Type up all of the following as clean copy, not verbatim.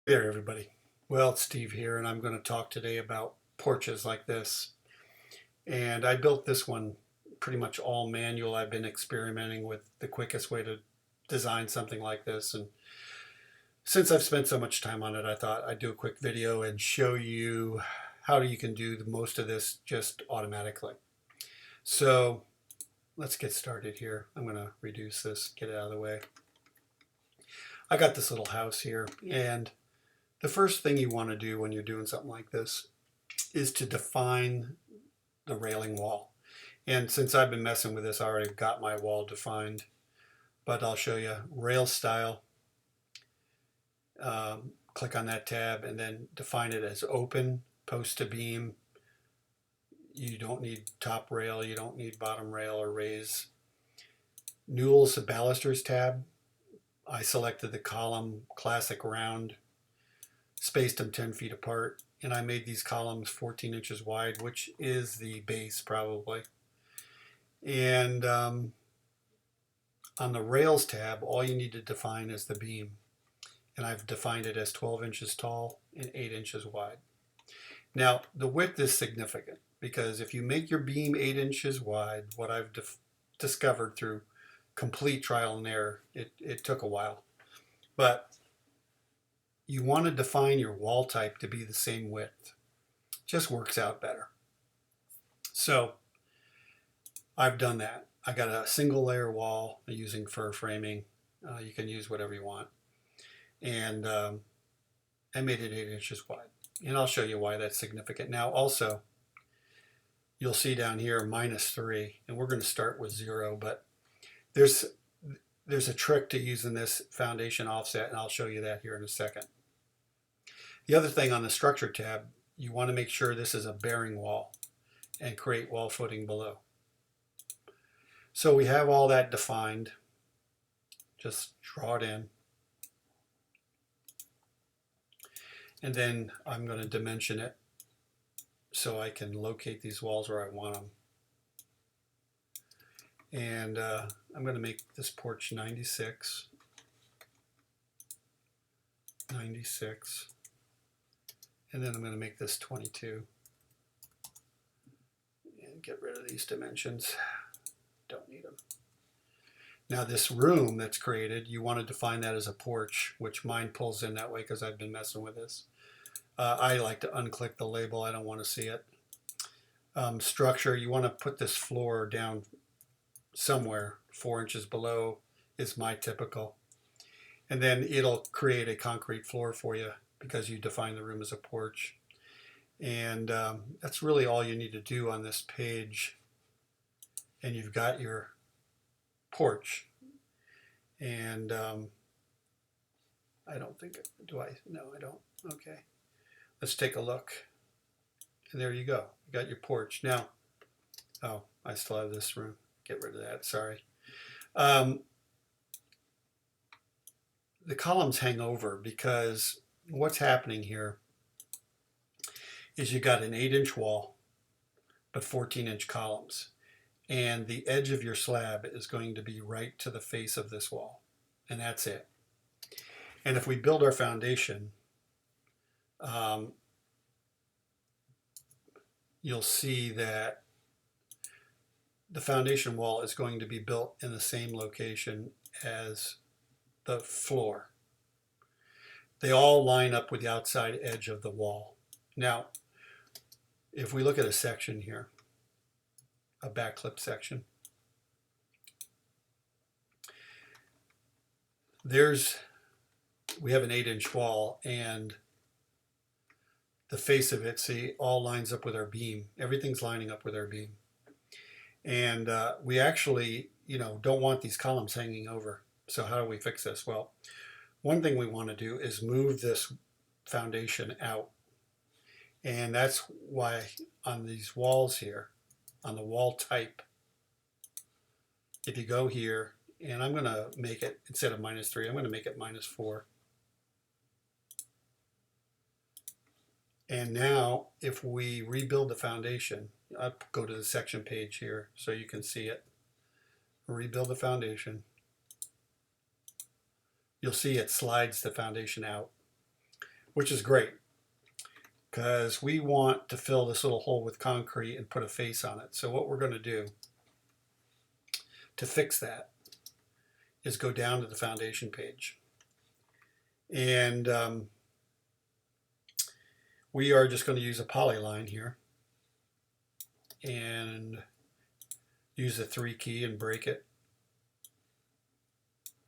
Hey there, everybody. Well, it's Steve here, and I'm going to talk today about porches like this. And I built this one pretty much all manual. I've been experimenting with the quickest way to design something like this. And since I've spent so much time on it, I thought I'd do a quick video and show you how you can do the most of this just automatically. So let's get started here. I'm going to reduce this, get it out of the way. I got this little house here, and the first thing you want to do when you're doing something like this is to define the railing wall. And since I've been messing with this, I already got my wall defined, but I'll show you rail style. Click on that tab and then define it as open, post to beam. You don't need top rail, you don't need bottom rail or raise. Newell's balusters tab. I selected the column classic round, spaced them 10 feet apart, and I made these columns 14 inches wide, which is the base probably. And on the rails tab, all you need to define is the beam. And I've defined it as 12 inches tall and 8 inches wide. Now, the width is significant because if you make your beam 8 inches wide, what I've discovered through complete trial and error, it took a while, but you want to define your wall type to be the same width. Just works out better. So I've done that. I got a single layer wall using fir framing. You can use whatever you want. And I made it 8 inches wide. And I'll show you why that's significant. Now also, you'll see down here -3, and we're going to start with 0, but there's a trick to using this foundation offset, and I'll show you that here in a second. The other thing on the structure tab, you want to make sure this is a bearing wall and create wall footing below. So we have all that defined. Just draw it in. And then I'm going to dimension it so I can locate these walls where I want them. And I'm going to make this porch 96, 96, and then I'm going to make this 22 and get rid of these dimensions. Don't need them. Now this room that's created, you want to define that as a porch, which mine pulls in that way because I've been messing with this. I like to unclick the label. I don't want to see it. Structure, you want to put this floor down somewhere 4 inches below is my typical. And then it'll create a concrete floor for you because you define the room as a porch. And that's really all you need to do on this page. And you've got your porch. And I don't think, do I? No, I don't. Okay. Let's take a look. And there you go. You got your porch. Now, oh, I still have this room. Get rid of that, sorry. The columns hang over because what's happening here is you got an 8-inch wall, but 14-inch columns. And the edge of your slab is going to be right to the face of this wall. And that's it. And if we build our foundation, you'll see that the foundation wall is going to be built in the same location as the floor. They all line up with the outside edge of the wall. Now, if we look at a section here, a backclip section, we have an 8-inch wall, and the face of it, see, all lines up with our beam. Everything's lining up with our beam. And we actually, don't want these columns hanging over. So how do we fix this? Well, one thing we want to do is move this foundation out. And that's why on these walls here, on the wall type, if you go here, and I'm going to make it, instead of -3, I'm going to make it -4. And now, if we rebuild the foundation, I'll go to the section page here so you can see it. Rebuild the foundation. You'll see it slides the foundation out. which is great because we want to fill this little hole with concrete and put a face on it. So what we're going to do to fix that is go down to the foundation page. And we are just going to use a polyline here and use the 3 key and break it.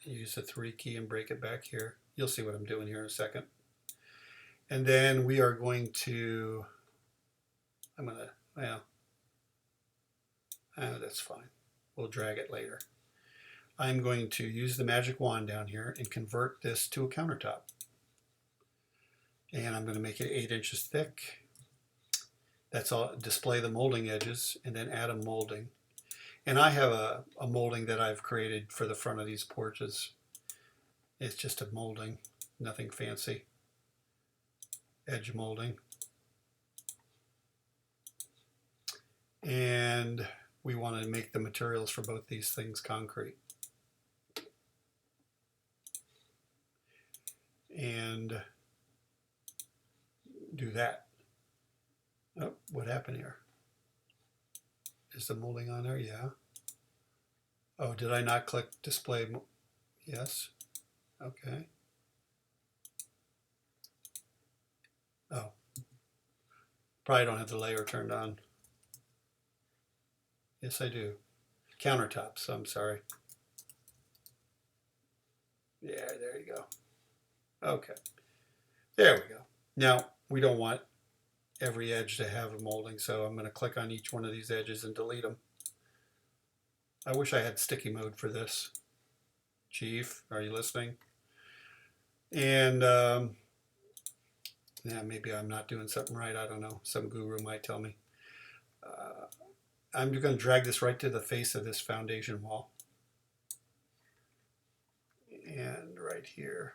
Use the 3 key and break it back here. You'll see what I'm doing here in a second. And then we are going to, that's fine. We'll drag it later. I'm going to use the magic wand down here and convert this to a countertop. And I'm going to make it 8 inches thick. That's all. Display the molding edges and then add a molding. And I have a molding that I've created for the front of these porches. It's just a molding, nothing fancy. Edge molding. And we want to make the materials for both these things concrete. And do that. Oh, what happened here? Is the molding on there? Yeah. Oh, did I not click display? Yes. Okay. Oh. Probably don't have the layer turned on. Yes, I do. Countertops, I'm sorry. Yeah, there you go. Okay. There we go. Now, we don't want every edge to have a molding, so I'm going to click on each one of these edges and delete them. I wish I had sticky mode for this. Chief, are you listening? And yeah, maybe I'm not doing something right. I don't know. Some guru might tell me. I'm going to drag this right to the face of this foundation wall. And right here.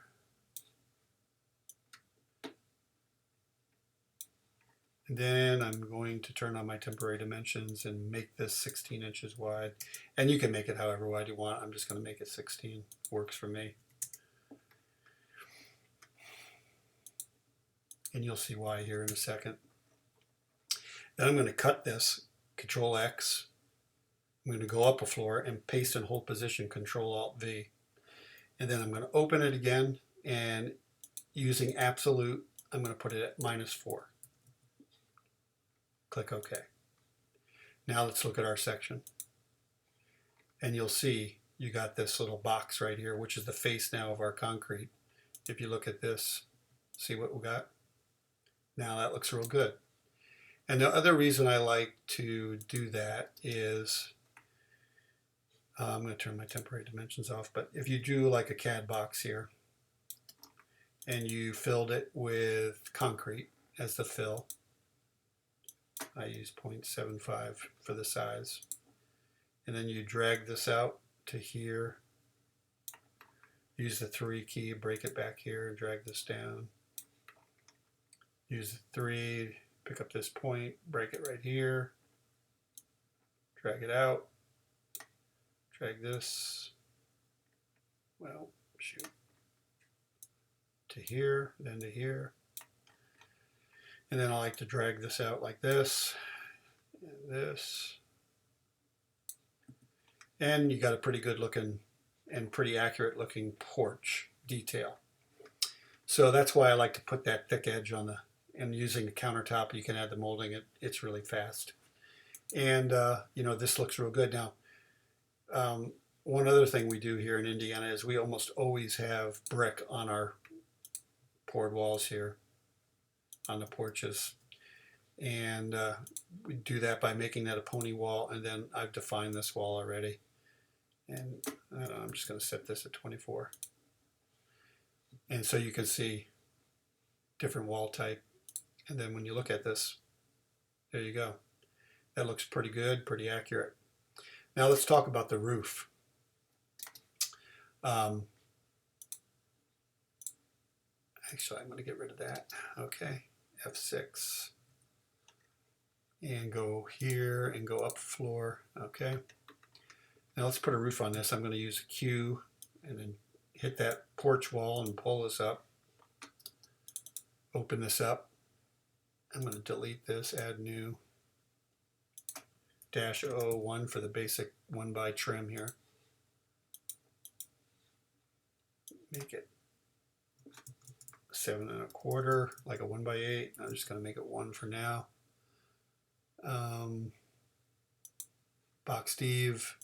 And then I'm going to turn on my temporary dimensions and make this 16 inches wide. And you can make it however wide you want. I'm just going to make it 16. Works for me. And you'll see why here in a second. Then I'm going to cut this, Control X. I'm going to go up a floor and paste and hold position, Control Alt V. And then I'm going to open it again, and using absolute, I'm going to put it at -4. Click OK. Now let's look at our section. And you'll see you got this little box right here, which is the face now of our concrete. If you look at this, see what we got? Now that looks real good. And the other reason I like to do that is, I'm going to turn my temporary dimensions off, but if you drew like a CAD box here and you filled it with concrete as the fill, I use 0.75 for the size, and then you drag this out to here, use the 3 key, break it back here and drag this down, use the 3, pick up this point, break it right here, drag it out, drag this, well, shoot, to here, then to here. And then I like to drag this out like this, and this. And you got a pretty good looking and pretty accurate looking porch detail. So that's why I like to put that thick edge on the, and using the countertop, you can add the molding, it's really fast. And you know, this looks real good. Now, one other thing we do here in Indiana is we almost always have brick on our poured walls here on the porches, and we do that by making that a pony wall, and then I've defined this wall already, and I don't know, I'm just going to set this at 24, and so you can see different wall type, and then when you look at this, there you go. That looks pretty good, pretty accurate. Now let's talk about the roof. Actually, I'm going to get rid of that. Okay, F6. And go here and go up floor. Okay. Now let's put a roof on this. I'm going to use a Q and then hit that porch wall and pull this up. open this up. I'm going to delete this, add new, -001 for the basic 1x trim here. Make it 7 1/4, like a 1x8. I'm just going to make it 1 for now. Box Steve.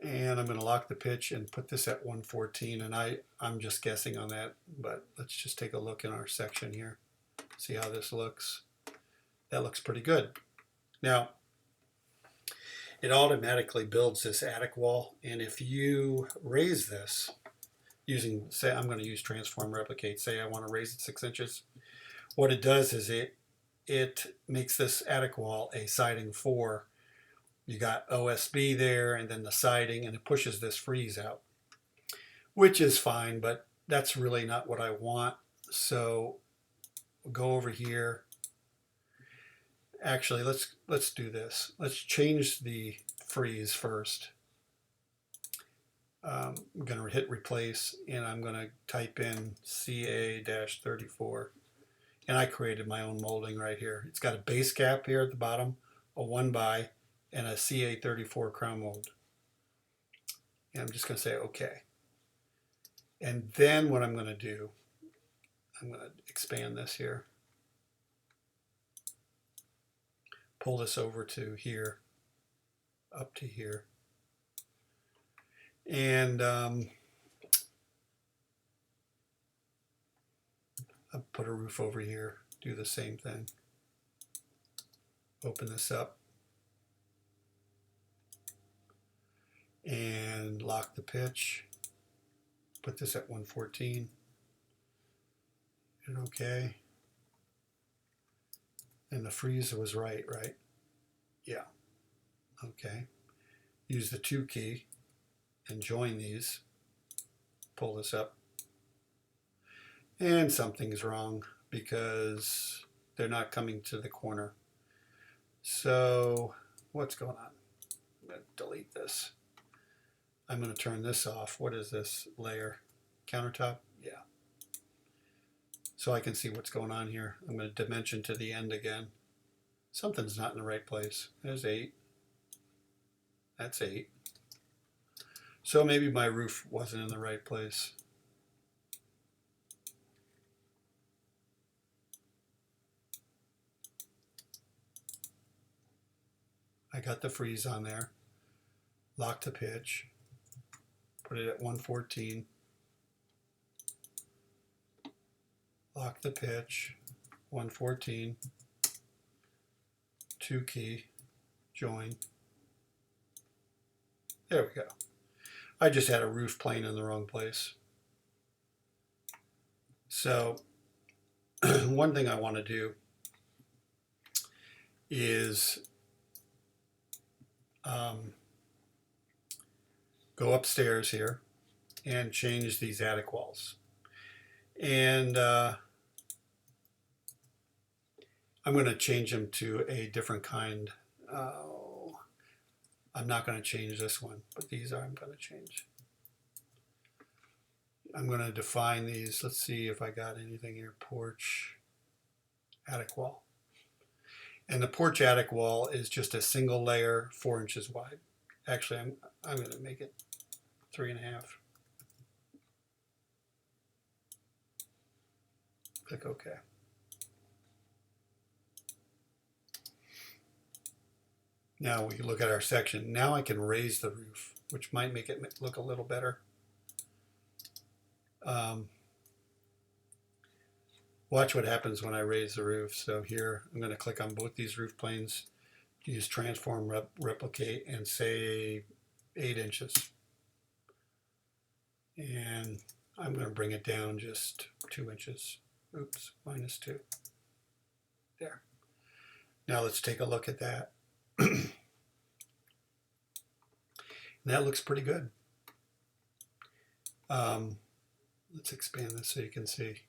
And I'm going to lock the pitch and put this at 114. And I'm just guessing on that, but let's just take a look in our section here. See how this looks. That looks pretty good. Now, it automatically builds this attic wall. And if you raise this using, say, I'm going to use transform replicate. Say I want to raise it 6 inches. What it does is it makes this attic wall a siding 4. You got OSB there and then the siding, and it pushes this frieze out, which is fine, but that's really not what I want. So we'll go over here. Actually, let's do this. Let's change the frieze first. I'm going to hit replace, and I'm going to type in CA-34. And I created my own molding right here. It's got a base cap here at the bottom, a 1x, and a CA-34 crown mold. And I'm just going to say OK. And then what I'm going to do, I'm going to expand this here. Pull this over to here, up to here. And I'll put a roof over here, do the same thing. Open this up. And lock the pitch. Put this at 114. Hit OK. And the frieze was right? Yeah. Okay. Use the 2 key and join these. Pull this up. And something's wrong because they're not coming to the corner. So what's going on? I'm going to delete this. I'm going to turn this off. What is this layer? Countertop? Yeah. So I can see what's going on here. I'm going to dimension to the end again. Something's not in the right place. There's 8. That's 8. So maybe my roof wasn't in the right place. I got the frieze on there. Lock the pitch. Put it at 114. Lock the pitch. 114. 2 key. Join. There we go. I just had a roof plane in the wrong place. So one thing I want to do is go upstairs here and change these attic walls. And I'm going to change them to a different kind. I'm not going to change this one, but these I'm going to change. I'm going to define these. Let's see if I got anything here. Porch, attic wall. And the porch attic wall is just a single layer, 4 inches wide. Actually, I'm going to make it 3.5. Click OK. Now we can look at our section. Now I can raise the roof, which might make it look a little better. Watch what happens when I raise the roof. So here, I'm going to click on both these roof planes, use transform replicate, and say 8 inches. And I'm going to bring it down just 2 inches. Oops, -2. There. Now let's take a look at that. And that looks pretty good. Let's expand this so you can see.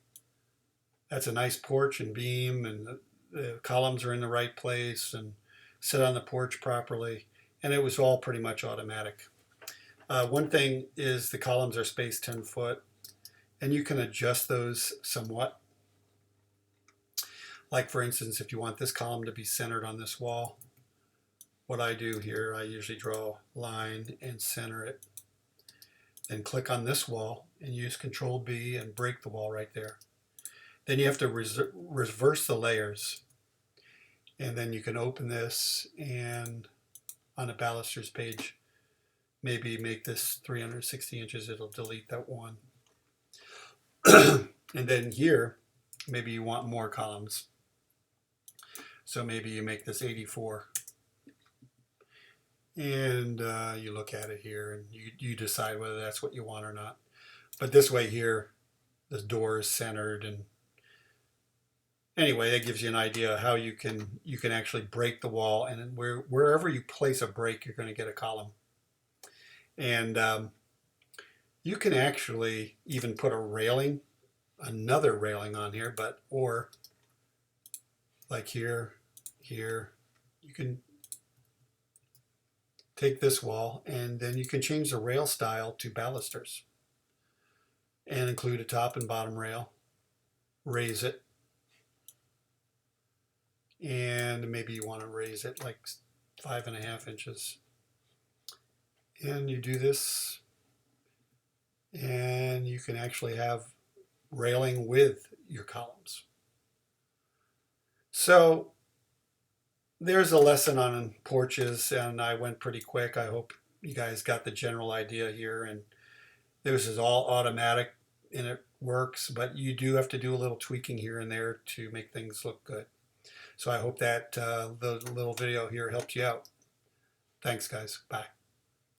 That's a nice porch and beam, and the columns are in the right place and sit on the porch properly. And it was all pretty much automatic. One thing is the columns are spaced 10 foot, and you can adjust those somewhat. Like for instance, if you want this column to be centered on this wall, what I do here, I usually draw a line and center it. Then click on this wall and use Control B and break the wall right there. Then you have to reverse the layers. And then you can open this and on a balusters page, maybe make this 360 inches, it'll delete that one. And then here, maybe you want more columns. So maybe you make this 84. And you look at it here and you decide whether that's what you want or not. But this way here, the door is centered, and anyway, that gives you an idea of how you can actually break the wall, and wherever you place a break, you're going to get a column. And you can actually even put a railing, another railing on here, or like here, you can take this wall and then you can change the rail style to balusters and include a top and bottom rail, raise it, and maybe you want to raise it like 5.5 inches. And you do this and you can actually have railing with your columns. So there's a lesson on porches, and I went pretty quick. I hope you guys got the general idea here, and this is all automatic and it works, but you do have to do a little tweaking here and there to make things look good. So I hope that the little video here helped you out. Thanks guys, bye.